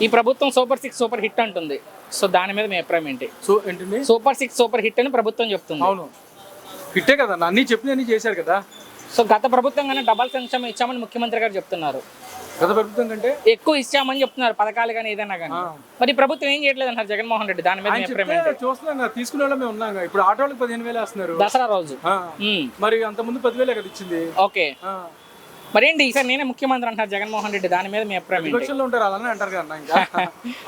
ఈ ప్రభుత్వం super 6 super hit అంటుంది. సో దాని మీద మీ అభిప్రాయం ఏంటి? ఏంటండి సూపర్ 6 సూపర్ హిట్ అని ప్రభుత్వం చెప్తుంది. అవును, హిట్టే కదా, అన్ని చెప్పినన్ని చేశారు కదా. సో గత ప్రభుత్వం కానీ డబల్ సంక్షేమం ఇచ్చామని ముఖ్యమంత్రి గారు చెప్తున్నారు. గత ప్రభుత్వం కంటే ఎక్కువ ఇచ్చామని చెప్తున్నారు పథకాలు కానీ ఏదైనా కానీ. మరి ప్రభుత్వం ఏం చేయట్లేదు అంటారు జగన్మోహన్ రెడ్డి. దాని మీద మీ అభిప్రాయం ఏంటి? చూస్తున్నాం కదా, తీసుకునే వాళ్ళమే ఉన్నాం. ఇప్పుడు ఆటోలకు 15,000 వేస్తున్నారు దసరా రోజు. మరి అంత ముందు 10,000 కదా ఇచ్చింది. ఓకే, మరేంటి ఈసారి నేనే ముఖ్యమంత్రి అంటారు జగన్మోహన్ రెడ్డి. దాని మీద మీ అభిప్రాయం ఏంటి? విపక్షంలో ఉంటారు అలానే అంటారు కదా, ఇంకా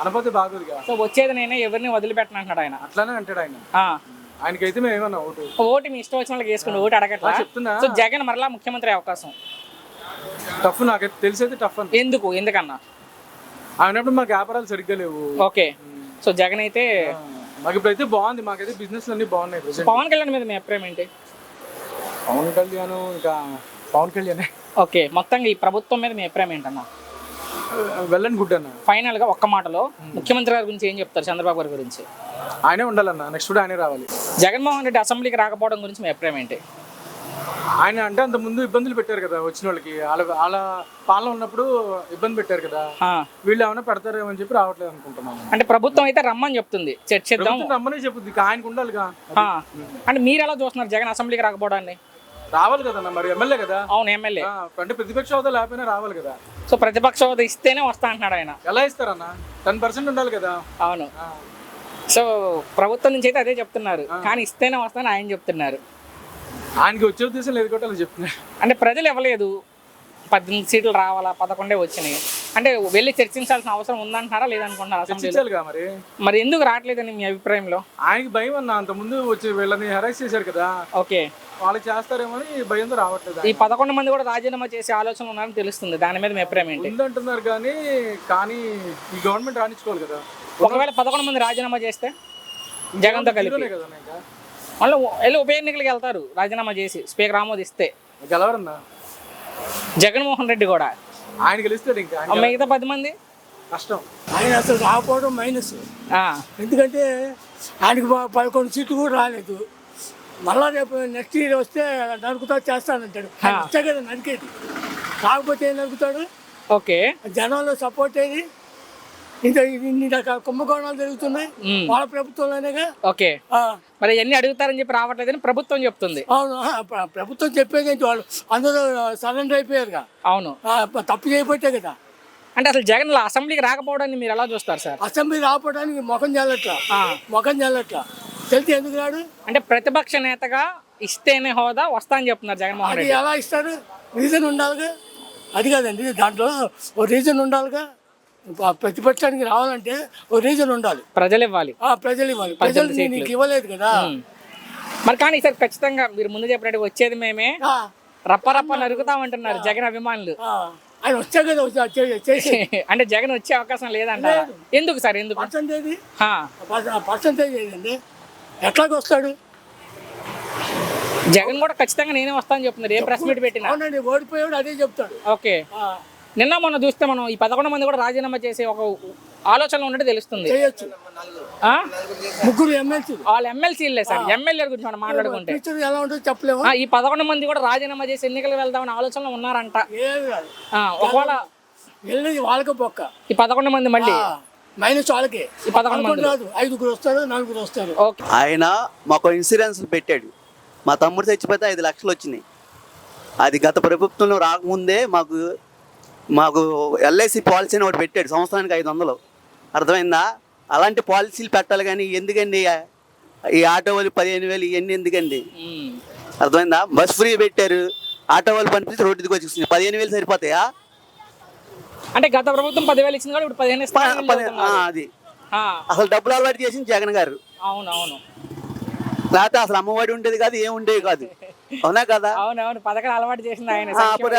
అనపోతే బాగోదుగా. సో వచ్చేది నేనే, ఎవరిని వదిలిపెట్టను అంటున్నాడు ఆయన. అట్లానే అంటాడు ఆయన. ఆయనకైతే మేము ఏమన్నా ఓటు మీ ఇష్టం వచ్చిన వాళ్ళకి వేసుకుని ఓటు అడగట్లా చెప్తున్నా. సో జగన్ మరలా ముఖ్యమంత్రి అవకాశం టఫ్, నాకైతే తెలిసేది టఫ్ అని. ఎందుకన్నా అయినప్పుడు మాకు వ్యాపారాలు సరిగ్గా లేవు. ఓకే, సో జగన్ అయితే మాకు ఇప్పుడైతే బాగుంది, మాకైతే బిజినెస్ అన్ని బాగున్నాయి. పవన్ కళ్యాణ్ మీద మీ అభిప్రాయం ఏంటి? పవన్ కళ్యాణ్ ఇంకా పవన్ కళ్యాణ్. ఓకే, మొత్తంగా ఈ ప్రభుత్వం మీద మీ అభిప్రాయం ఏంటన్నా? వెళ్ళండి గుడ్ అన్న. ఫైనల్ గా ఒక్క మాటలో ముఖ్యమంత్రి గారి గురించి ఏం చెప్తారు? చంద్రబాబు గారి గురించి. ఆయనే ఉండాలన్న, నెక్స్ట్ కూడా ఆయనే రావాలి. జగన్మోహన్ రెడ్డి అసెంబ్లీకి రాకపోవడం గురించి మీ అభిప్రాయం ఏంటి? ఆయన అంటే అంత ముందు ఇబ్బందులు పెట్టారు కదా వచ్చిన వాళ్ళకి, వాళ్ళ పాలన ఉన్నప్పుడు ఇబ్బంది పెట్టారు కదా. వీళ్ళు ఏమైనా పెడతారేమో అని చెప్పి రావట్లేదు అనుకుంటున్నాను. అంటే ప్రభుత్వం అయితే రమ్మని చెప్తుంది, చర్చిద్దాం రమ్మనే చెప్పుద్ది, ఆయనకు ఉండాలిగా. అంటే మీరు ఎలా చూస్తున్నారు జగన్ అసెంబ్లీకి రాకపోవడాన్ని? రావాలి కదన్న, మరి ఎమ్మెల్యే కదా. అవును, ఎమ్మెల్యే అంటే ప్రతిపక్ష హోదా లేకపోయినా రావాలి కదా. సో ప్రతిపక్ష హోదా ఇస్తేనే వస్తా అంటున్నాడు ఆయన. ఎలా ఇస్తారన్న? 10% ఉండాలి కదా. అవును, సో ప్రభుత్వం నుంచి అయితే అదే చెప్తున్నారు, కానీ ఇస్తేనే వస్తానని ఆయన చెప్తున్నారు. ఆయనకి వచ్చే ఉద్దేశం లేదు కూడా అలా చెప్తున్నారు. అంటే ప్రజలు ఇవ్వలేదు, 18 సీట్లు రావాలా, 11 వచ్చినాయి. అంటే వెళ్ళి చర్చించాల్సిన అవసరం ఉందంటారా లేదనుకుంటున్నారా అసెంబ్లీలో? మరి ఎందుకు రావట్లేదని మీ అభిప్రాయంలో? ఆయనకి భయం అన్న, అంత ముందు వచ్చి వీళ్ళని హెరాస్ చేశారు కదా. ఓకే, వాళ్ళు చేస్తారేమో అని భయంతో రావట్లేదు. ఈ 11 మంది కూడా రాజీనామా చేసే ఆలోచన ఉన్నారని తెలుస్తుంది. దాని మీద మీ అభిప్రాయం ఏంటి? ఉందంటున్నారు కానీ ఈ గవర్నమెంట్ రాణించుకోవాలి కదా. ఒకవేళ 11 మంది రాజీనామా చేస్తే జగన్తో కలిపి కదా మళ్ళీ వెళ్ళి ఉప ఎన్నికలకు వెళ్తారు రాజీనామా చేసి, స్పీకర్ ఆమోదిస్తే. గెలవరన్నా జగన్మోహన్ రెడ్డి కూడా. ఆయన గెలుస్తాడు, ఇంకా మిగతా 10 మంది కష్టం. ఆయన అసలు రాకపోవడం మైనస్. ఎందుకంటే ఆయనకి 11 సీట్లు కూడా రాలేదు. మళ్ళా రేపు నెక్స్ట్ ఇయర్ వస్తే నరుకుతా చేస్తానంటాడు. వచ్చే కదా నరికేది, కాకపోతే ఏం నరుకుతాడు? ఓకే, జనంలో సపోర్ట్ అయ్యి ఇంకా ఇన్ని రకాల కుంభకోణాలు జరుగుతున్నాయి వాళ్ళ ప్రభుత్వంలోనేగా. ఓకే, మరి ఎన్ని అడుగుతారని చెప్పి రావట్లేదని ప్రభుత్వం చెప్తుంది. అవును, ప్రభుత్వం చెప్పేది ఏంటి, వాళ్ళు అందరూ సరెండర్ అయిపోయారుగా. అవును, తప్పు చేయబట్టే కదా. అంటే అసలు జగన్ అసెంబ్లీకి రాకపోవడాన్ని మీరు ఎలా చూస్తారు సార్? అసెంబ్లీ రాకపోవడానికి ముఖం చల్లట్లా తెలిసి ఎందుకు రాడు? అంటే ప్రతిపక్ష నేతగా ఇస్తేనే హోదా వస్తా అని చెప్తున్నారు జగన్మోహన్ రెడ్డి. ఎలా ఇస్తారు? రీజన్ ఉండాలిగా. అది కాదండి, దాంట్లో ఓ రీజన్ ఉండాలిగా. ప్రతిపక్షానికి రావాలంటే ఓ రీజన్ ఉండాలి, ప్రజలు ఇవ్వాలి. ప్రజలు నీకు ఇవ్వలేదు కదా. మరి కానీ ఈసారి ఖచ్చితంగా మీరు ముందు చెప్పినట్టు వచ్చేది మేమే, రప్ప నరుకుతామంటున్నారు జగన్ అభిమానులు. ఆయన వచ్చా కదా చేసి. అంటే జగన్ వచ్చే అవకాశం లేదంట. ఎందుకు సార్? ఎందుకు? పర్సంటేజ్ ఏదండి, ఎట్లాగ వస్తాడు? జగన్ కూడా ఖచ్చితంగా నేనే వస్తానని చెప్తున్నారు, ఏ ప్రెస్ మీట్ పెట్టినా. అవునండి, ఓడిపోయాడు అదే చెప్తాడు. ఓకే, నిన్న మొన్న చూస్తే మనం ఈ 11 మంది కూడా రాజీనామా చేసే ఒక ఆలోచనలో ఉన్నట్టు తెలుస్తుంది. ముగ్గురు ఎమ్మెల్సీ, వాళ్ళ ఎమ్మెల్సీలే సార్. ఎమ్మెల్యే గురించి మనం మాట్లాడుకుంటే ఎలా ఉంటుందో చెప్పలేము. ఈ 11 మంది కూడా రాజీనామా చేసి ఎన్నికలు వెళ్దామని ఆలోచనలో ఉన్నారంట. ఒకవేళ వెళ్ళేది వాళ్ళకే పొక్క. ఈ 11 మంది మళ్ళీ మైనస్ వాళ్ళకి. ఈ 11 మంది రాదు, 5 వస్తారు, 4 వస్తారు. ఆయన మాకు ఇన్సూరెన్స్ పెట్టాడు. మా తమ్ముడు చచ్చిపోతే 5 లక్షలు వచ్చినాయి. అది గత ప్రభుత్వంలో రాకముందే మాకు ఎల్ఐసి పాలసీ అని ఒకటి పెట్టాడు, సంవత్సరానికి 500. అర్థమైందా? అలాంటి పాలసీలు పెట్టాలి కానీ ఎందుకండి ఈ ఆటో వాళ్ళు 15,000 ఇవన్నీ ఎందుకండి? అర్థమైందా? బస్ ఫ్రీ పెట్టారు, ఆటో వాళ్ళు పనిపిస్తే రోడ్డుకి వచ్చి 15,000 సరిపోతాయా? అంటే గత ప్రభుత్వం 10,000 ఇచ్చింది కూడా ఇప్పుడు 15 ఇస్తారు. అది అసలు డబ్బులు అలవాటు చేసింది జగన్ గారు. అవునవును, లేకపోతే అసలు అమ్మఒడి ఉండేది కాదు, ఏం ఉండేది కాదు. అవునా కదా? అవునవును, పథకాలు అలవాటు చేసింది ఆయన.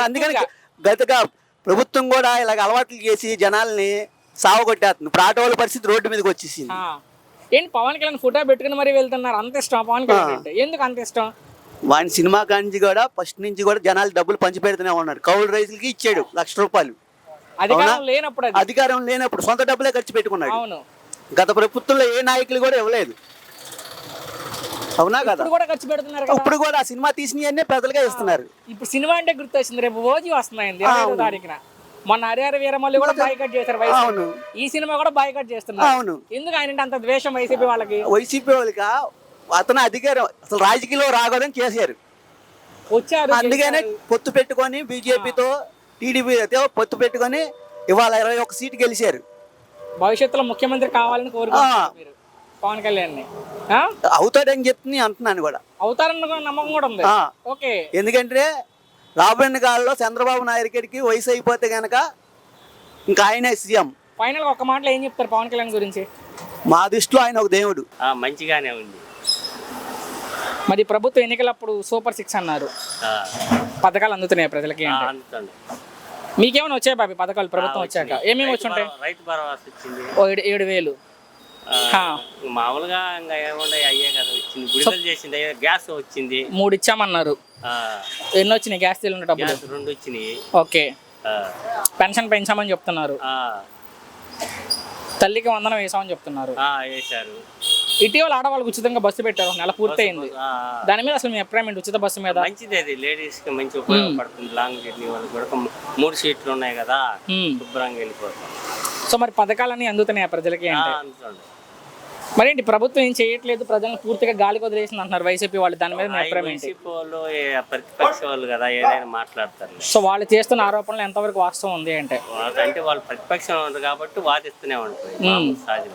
అందుకని గతగా ప్రభుత్వం కూడా ఇలాగ అలవాట్లు చేసి జనాల్ని సావగొట్టేస్తుంది. ఇప్పుడు ఆటో వాళ్ళ పరిస్థితి రోడ్డు మీదకి వచ్చేసింది. ఏంటి పవన్ కళ్యాణ్ ఫోటో పెట్టుకుని మరి వెళ్తున్నారు? అంత ఇష్టం పవన్ కళ్యాణ్ అంటే? ఎందుకు అంత ఇష్టం? వాడి సినిమా కాంచి కూడా ఫస్ట్ నుంచి కూడా జనాలు డబ్బులు పంచి పెడుతూనే ఉన్నారు. కౌలు రైతులకి ఇచ్చాడు 1,00,000 రూపాయలు. అధికారం లేనప్పుడు సొంత డబ్బులే ఖర్చు పెట్టుకున్నాడు. అవును, గత ప్రభుత్వంలో ఏ నాయకులు కూడా ఇవ్వలేదు. అవునా కదా? ఇప్పుడు కూడా సినిమా తీసినవన్నీ ప్రజలుగా ఇస్తున్నారు. ఇప్పుడు సినిమా అంటే గుర్తొచ్చింది, రేపు ఓజీ వస్తున్నాయండి 25వ తారీఖున. మొన్న హరిహర వీరమల్లి కూడా బాయ్కట్ చేశారు వైసీపీ. అవును. ఈ సినిమా కూడా బాయ్కట్ చేస్తున్నారు. అవును. ఎందుకు ఆయన అంత ద్వేషం వైసీపీ వాళ్ళకి? వైసీపీ వాళ్ళకి అతను అధికారం అసలు రాజకీయంలో రాకూడదని కేసీఆర్ వచ్చారు, అందుకనే పొత్తు పెట్టుకొని బీజేపీతో టీడీపీతో పొత్తు పెట్టుకొని ఇవాళ 21 సీటు గెలిచారు. భవిష్యత్తులో ముఖ్యమంత్రి కావాలని కోరుకుంటున్నారు మీరు పవన్ కళ్యాణ్ అవుతాడని చెప్తుంది అంటున్నాను కూడా. అవుతారన్న నమ్మకం కూడా ఉంది. ఓకే. ఎందుకంటే రాబోయే కాలంలో చంద్రబాబు నాయుడు గారికి వయసు అయిపోతే గనక ఇంకా ఆయనే సీఎం. ఫైనల్ ఒక మాటలో ఏం చెప్తారు పవన్ కళ్యాణ్ గురించి? మా దృష్టిలో ఆయన ఒక దేవుడు. మంచిగానే ఉంది. మరి ప్రభుత్వ ఎన్నికలప్పుడు సూపర్ 6 అన్నారు, పథకాలు అందుతున్నాయి ప్రజలకి? మీకేమైనా వచ్చాయి బాబీ పథకాలు ప్రభుత్వం వచ్చాక? ఏమేమి వచ్చి ఉంటాయి? రైతు భరోసా వచ్చింది, 7,000. మామూలుగా ఇంకా ఏముండే అయ్యే కదా వచ్చింది. విడుదల చేసింది, గ్యాస్ వచ్చింది 3 ఇచ్చామన్నారు. ఎన్ని వచ్చినాయి గ్యాస్ సిలిండర్ డబ్బులు? 2 వచ్చినాయి. ఓకే. పెన్షన్ పెంచామని చెప్తున్నారు, తల్లికి వందనం వేసామని చెప్తున్నారు. వేశారు. ఇటీవల ఆడవాళ్ళకి ఉచితంగా బస్సు పెట్టారు, నెల పూర్తయింది. దాని మీద అసలు మీ అభిప్రాయం ఉచిత బస్సు మీద? మంచిది, అది లేడీస్ కి మంచి ఉపయోగపడుతుంది. లాంగ్ జర్నీ వాళ్ళు కూడా 3 సీట్లు ఉన్నాయి కదా, శుభ్రంగా వెళ్ళిపోతాం. సో మరి పథకాలన్నీ అందుతున్నాయి ప్రజలకి అంటే? అందుతుంది. మరేంటి ప్రభుత్వం ఏం చేయట్లేదు, ప్రజలను పూర్తిగా గాలికి వదిలేసింది అంటున్నారు వైసీపీ వాళ్ళు, దాని మీద మీ అభిప్రాయం ఏంటి? వైసీపీ వాళ్ళు ప్రతిపక్ష వాళ్ళు కదా, ఏదైనా మాట్లాడతారు. సో వాళ్ళు చేస్తున్న ఆరోపణలు ఎంతవరకు వాస్తవం ఉంది అంటే? అంటే వాళ్ళు ప్రతిపక్షం ఉంది కాబట్టి వాదిస్తూనే ఉంటుంది సహజం.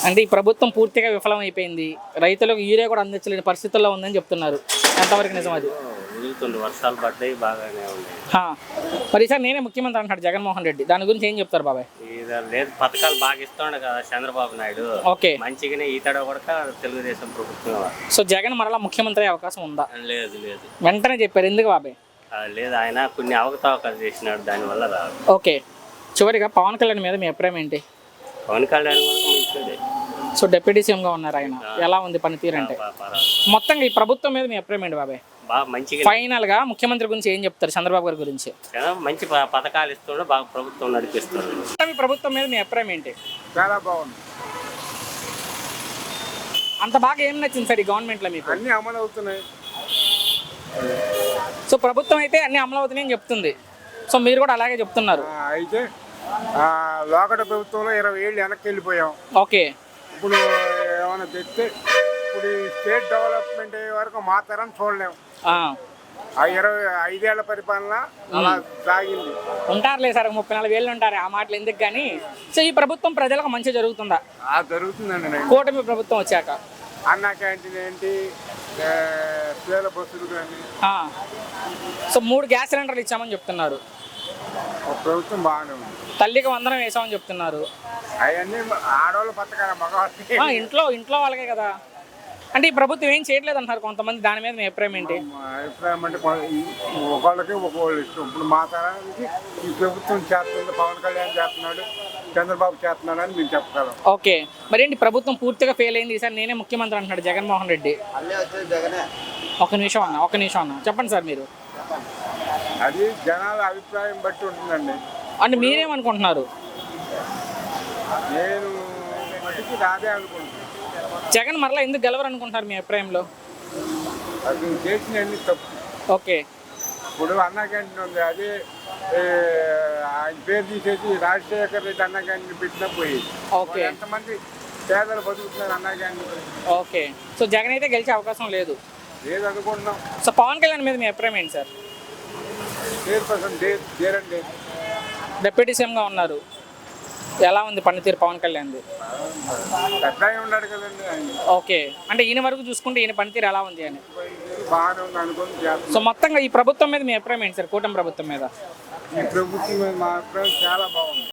అంటే ఈ ప్రభుత్వం పూర్తిగా విఫలం అయిపోయింది, రైతులకు యూరియా కూడా అందించలేని పరిస్థితుల్లో ఉందని చెప్తున్నారు, ఎంతవరకు నిజం అది? వదులుతుంది, వర్షాలు పడ్డాయి, బాగానే ఉన్నాయి. మరి ఈసారి నేనే ముఖ్యమంత్రి అంటున్నాడు జగన్మోహన్ రెడ్డి, దాని గురించి ఏం చెప్తారు బాబాయ్? లేదు, పథకాలు బాగా ఇస్తుండే కదా చంద్రబాబు నాయుడు. ఓకే. మంచిగానే ఈతడ కూడా తెలుగుదేశం ప్రభుత్వం. సో జగన్ మరలా ముఖ్యమంత్రి అయ్యే అవకాశం ఉందా? లేదు లేదు, వెంటనే చెప్పారు, ఎందుకు బాబాయ్? లేదు, ఆయన కొన్ని అవకతవకలు చేసినాడు, దానివల్ల రాదు. ఓకే. చివరిగా పవన్ కళ్యాణ్ మీద మీ అభిప్రాయం ఏంటి? పవన్ కళ్యాణ్ కూడా మంచిదే. సో డిప్యూటీ సీఎంగా ఉన్నారు ఆయన, ఎలా ఉంది పనితీరు అంటే? మొత్తంగా ఈ ప్రభుత్వం మీద మీ అభిప్రాయం ఏంటి బాబాయ్? బాగా మంచిగా. ఫైనల్ గా ముఖ్యమంత్రి గురించి ఏం చెప్తారు, చంద్రబాబు గారి గురించి? మంచి పథకాలు ఇస్తుండే, బాగా ప్రభుత్వం నడిపిస్తుంది. మీ ప్రభుత్వం మీద మీ అభిప్రాయం ఏంటి? చాలా బాగుంది. అంత బాగా ఏం నచ్చింది సార్ ఈ గవర్నమెంట్ లో మీకు? అన్ని అమలు అవుతున్నాయి. సో ప్రభుత్వం అయితే అన్ని అమలు అవుతున్నాయని చెప్తుంది, సో మీరు కూడా అలాగే చెప్తున్నారు. అయితే లోకడ ప్రభుత్వంలో 20 ఏళ్ళు వెనక్కి వెళ్ళిపోయాం. ఓకే. ఇప్పుడు ఏమైనా తెస్తే ఇప్పుడు ఈ స్టేట్ డెవలప్మెంట్ అయ్యే వరకు మా తరం చూడలేము. ఆ 25 ఏళ్ల పరిపాలన అలా సాగింది. ఉంటారులే సార్, 34 ఏళ్ళు ఉంటారు, ఆ మాటలు ఎందుకు కానీ. సో ఈ ప్రభుత్వం ప్రజలకు మంచి జరుగుతుందా? జరుగుతుందండి. కూటమి ప్రభుత్వం వచ్చాక అన్నా క్యాంటీన్ ఏంటి, పిల్లల బస్సులు కానీ. సో 3 గ్యాస్ సిలిండర్లు ఇచ్చామని చెప్తున్నారు, ప్రభుత్వం బాగానే ఉంది. తల్లికి వందనం వేసామని చెప్తున్నారు. అవన్నీ ఆడవాళ్ళ పథకాలు, మగవాళ్ళకి ఇంట్లో వాళ్ళకే కదా. అంటే ఈ ప్రభుత్వం ఏం చేయట్లేదు అంటారు కొంతమంది, దాని మీద మీ అభిప్రాయం ఏంటి? అభిప్రాయం అంటే ఒకళ్ళకి ఒకళ్ళు ఇష్టం. ఇప్పుడు మా తరానికి ఈ ప్రభుత్వం చేస్తుంది, పవన్ కళ్యాణ్ చేస్తున్నాడు, చంద్రబాబు చేస్తున్నాడు అని మేము చెప్పగలం. ఓకే. మరి ఏంటి ప్రభుత్వం పూర్తిగా ఫెయిల్ అయింది, ఈసారి నేనే ముఖ్యమంత్రి అంటున్నాడు జగన్మోహన్ రెడ్డి. ఒక నిమిషం అన్న చెప్పండి సార్ మీరు. అది జనాల అభిప్రాయం బట్టి ఉంటుందండి. అంటే మీరేమనుకుంటున్నారు? నేను మటుకు రాదే అనుకుంటున్నాను. జగన్ మరలా ఎందుకు గెలవరు అనుకుంటున్నారు మీ అభిప్రాయంలో? అది చేసినవన్నీ తప్పు. ఓకే. ఇప్పుడు అన్నా క్యాంటీన్ ఉంది, అదే ఆయన పేరు తీసేసి రాజశేఖర్ రెడ్డి అన్నా క్యాంటీన్ పెట్టినా పోయి ఎంతమంది పేదలు బతుకుతున్నారు అన్నా క్యాంటీన్. ఓకే. సో జగన్ అయితే గెలిచే అవకాశం లేదు అనుకుంటున్నాం. సో పవన్ కళ్యాణ్ మీద మీ అభిప్రాయం ఏంటి సార్? 100% డిప్యూటీ సీఎంగా ఉన్నారు, ఎలా ఉంది పనితీరు పవన్ కళ్యాణ్ది? ఉన్నాడు కదండి. ఓకే. అంటే ఈయన వరకు చూసుకుంటే ఈయన పనితీరు ఎలా ఉంది అని? బాగానే ఉంది అనుకుంటున్నాను. సో మొత్తంగా ఈ ప్రభుత్వం మీద మీ అభిప్రాయం ఏంటి సార్, కూటమి ప్రభుత్వం మీద? ఈ ప్రభుత్వం మీద మా అభిప్రాయం చాలా బాగుంది.